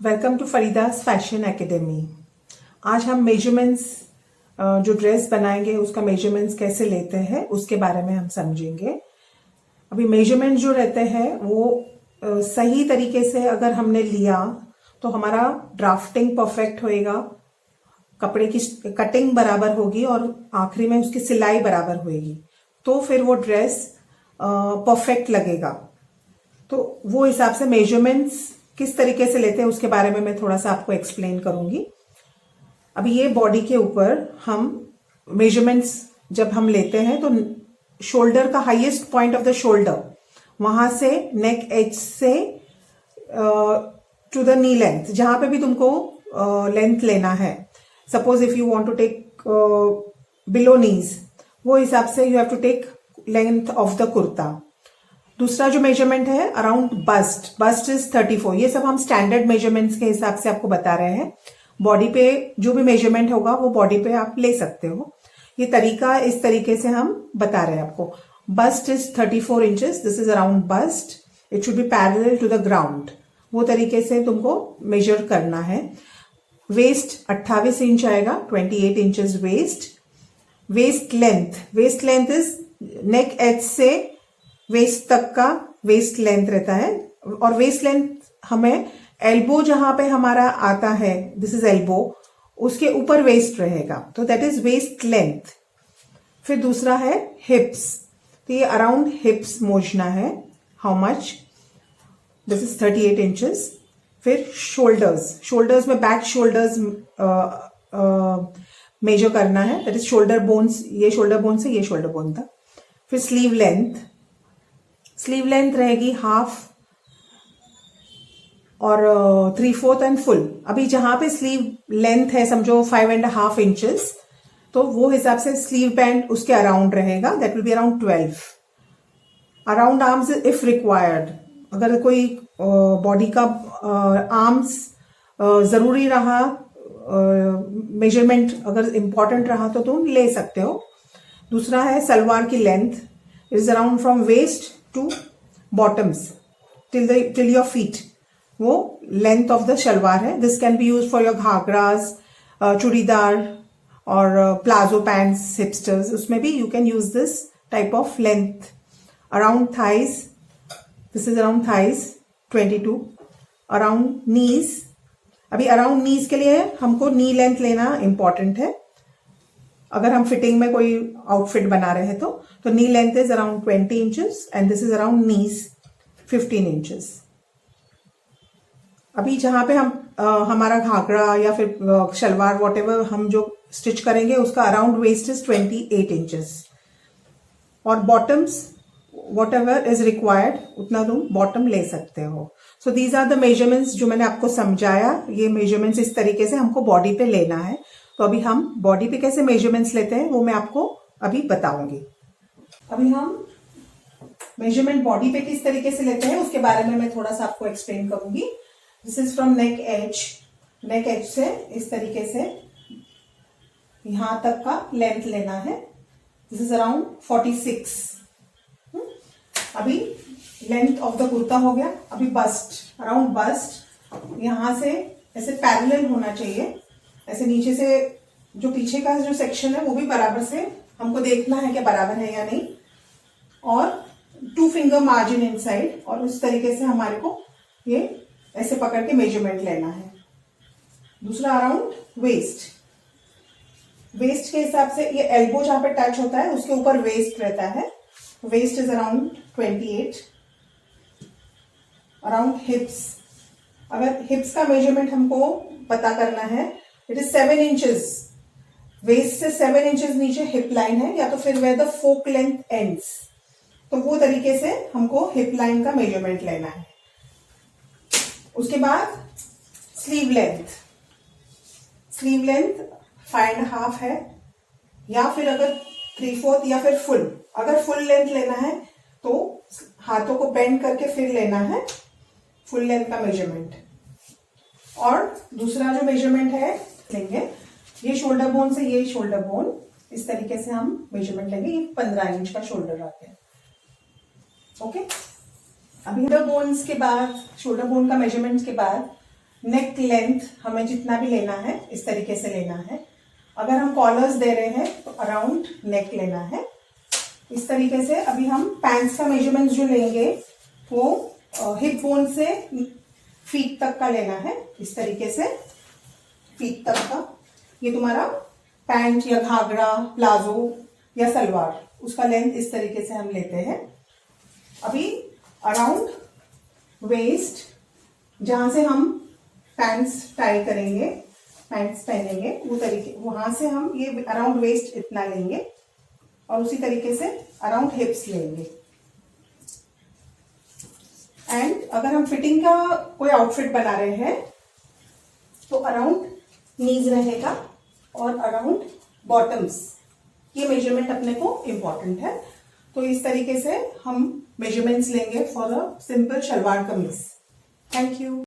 Welcome to Farida's fashion academy. आज हम measurements जो ड्रेस बनाएंगे उसका मेजरमेंट्स कैसे लेते हैं उसके बारे में हम समझेंगे। अभी मेजरमेंट जो रहते हैं वो सही तरीके से अगर हमने लिया तो हमारा ड्राफ्टिंग परफेक्ट होएगा, कपड़े की कटिंग बराबर होगी और आखिरी में उसकी सिलाई बराबर होएगी, तो फिर वो ड्रेस परफेक्ट लगेगा। तो वो हिसाब से मेजरमेंट्स किस तरीके से लेते हैं उसके बारे में मैं थोड़ा सा आपको एक्सप्लेन करूंगी। अभी ये बॉडी के ऊपर हम मेजरमेंट्स जब हम लेते हैं तो शोल्डर का highest point of the shoulder, वहां से नेक एज से टू द नी लेंथ, जहां पे भी तुमको लेंथ लेना है। Suppose if you want to take below knees, वो हिसाब से you have to take length of the kurta. दूसरा जो मेजरमेंट है अराउंड बस्ट, बस्ट इज 34। ये सब हम स्टैंडर्ड मेजरमेंट्स के हिसाब से आपको बता रहे हैं। बॉडी पे जो भी मेजरमेंट होगा वो बॉडी पे आप ले सकते हो। ये तरीका इस तरीके से हम बता रहे हैं आपको। Bust is 34 inches, this is around bust, it should be parallel to the ground. वो तरीके से तुमको मेजर करना है। वेस्ट 28 इंच आएगा, 28 inches waist. Waist length is neck edge से वेस्ट तक का वेस्ट लेंथ रहता है। और वेस्ट लेंथ हमें एल्बो जहां पे हमारा आता है, दिस इज एल्बो, उसके ऊपर वेस्ट रहेगा, तो दैट इज वेस्ट लेंथ। फिर दूसरा है हिप्स, तो ये अराउंड हिप्स मोजना है। How much? This is 38 inches. फिर शोल्डर्स में बैक शोल्डर्स मेजर करना है, दैट इज शोल्डर बोन्स, ये शोल्डर बोन से ये शोल्डर बोन तक। फिर स्लीव लेंथ रहेगी हाफ और 3/4 एंड फुल। अभी जहां पे स्लीव लेंथ है समझो 5.5 इंचेस, तो वो हिसाब से स्लीव बैंड उसके अराउंड रहेगा, that will be around 12। Around arms if required, अगर कोई बॉडी का आर्म्स जरूरी रहा, मेजरमेंट अगर इंपॉर्टेंट रहा तो तुम ले सकते हो। दूसरा है सलवार की length, is around from waist to bottoms till your feet, वो लेंथ ऑफ द शलवार है। This can be use for your ghagras, churidar और प्लाजो पैंट्स, हिपस्टर्स, उसमें भी you can use this type of length. Around thighs, this is around thighs 22। Around knees, अभी around नीज के लिए हमको नी length लेना इंपॉर्टेंट है। अगर हम फिटिंग में कोई आउटफिट बना रहे हैं तो नी length is around 20 inches and this is around knees 15 inches. अभी जहां पे हम हमारा घाघरा या फिर शलवार वॉटेवर हम जो स्टिच करेंगे उसका अराउंड वेस्ट इज 28 इंचेस। और बॉटम्स वॉटेवर इज रिक्वायर्ड उतना तुम बॉटम ले सकते हो। So these are the measurements जो मैंने आपको समझाया। ये मेजरमेंट्स इस तरीके से हमको बॉडी पे लेना है। तो अभी हम बॉडी पे कैसे मेजरमेंट्स लेते हैं वो मैं आपको अभी बताऊंगी। अभी हम मेजरमेंट बॉडी पे किस तरीके से लेते हैं उसके बारे में मैं थोड़ा सा आपको एक्सप्लेन करूंगी। This is from neck edge से इस तरीके से यहां तक का लेंथ लेना है। This is around 46। अभी लेंथ ऑफ द कुर्ता हो गया। अभी बस्ट, अराउंड बस्ट यहां से ऐसे पैरेलल होना चाहिए, ऐसे नीचे से जो पीछे का जो सेक्शन है वो भी बराबर से हमको देखना है कि बराबर है या नहीं। और 2 फिंगर मार्जिन इनसाइड, और उस तरीके से हमारे को ये ऐसे पकड़ के मेजरमेंट लेना है। दूसरा अराउंड वेस्ट के हिसाब से ये एल्बो जहां पे टच होता है उसके ऊपर वेस्ट रहता है। Waist is around 28। Around hips, अगर हिप्स का मेजरमेंट हमको पता करना है, इट इज 7 इंचेस। वेस्ट से 7 इंचेस नीचे हिप लाइन है, या तो फिर where the frock length ends, तो वो तरीके से हमको हिप लाइन का मेजरमेंट लेना है। उसके बाद स्लीव लेंथ 5.5 है, या फिर अगर 3/4 या फिर फुल। अगर फुल लेंथ लेना है तो हाथों को बेंड करके फिर लेना है फुल लेंथ का मेजरमेंट। और दूसरा जो मेजरमेंट है लेंगे, ये शोल्डर बोन से ये शोल्डर बोन, इस तरीके से हम मेजरमेंट लेंगे। ये 15 इंच का शोल्डर आता है। ओके, अभी शोल्डर बोन्स के बाद, शोल्डर बोन का मेजरमेंट के बाद नेक लेंथ हमें जितना भी लेना है इस तरीके से लेना है। अगर हम कॉलर्स दे रहे हैं तो अराउंड नेक लेना है इस तरीके से। अभी हम पैंट्स का मेजरमेंट जो लेंगे वो हिप बोन से फीट तक का लेना है इस तरीके से, फीट तक का। ये तुम्हारा पैंट या घाघरा, प्लाजो या सलवार, उसका लेंथ इस तरीके से हम लेते हैं। अभी अराउंड वेस्ट, जहां से हम पैंट्स टाई करेंगे, पैंट्स पहनेंगे, वो तरीके वहां से हम ये अराउंड वेस्ट इतना लेंगे और उसी तरीके से अराउंड हिप्स लेंगे। एंड अगर हम फिटिंग का कोई आउटफिट बना रहे हैं तो अराउंड नीज रहेगा और अराउंड बॉटम्स, ये मेजरमेंट अपने को इंपॉर्टेंट है। तो इस तरीके से हम मेजरमेंट्स लेंगे फॉर अ सिंपल शलवार कमीज। Thank you.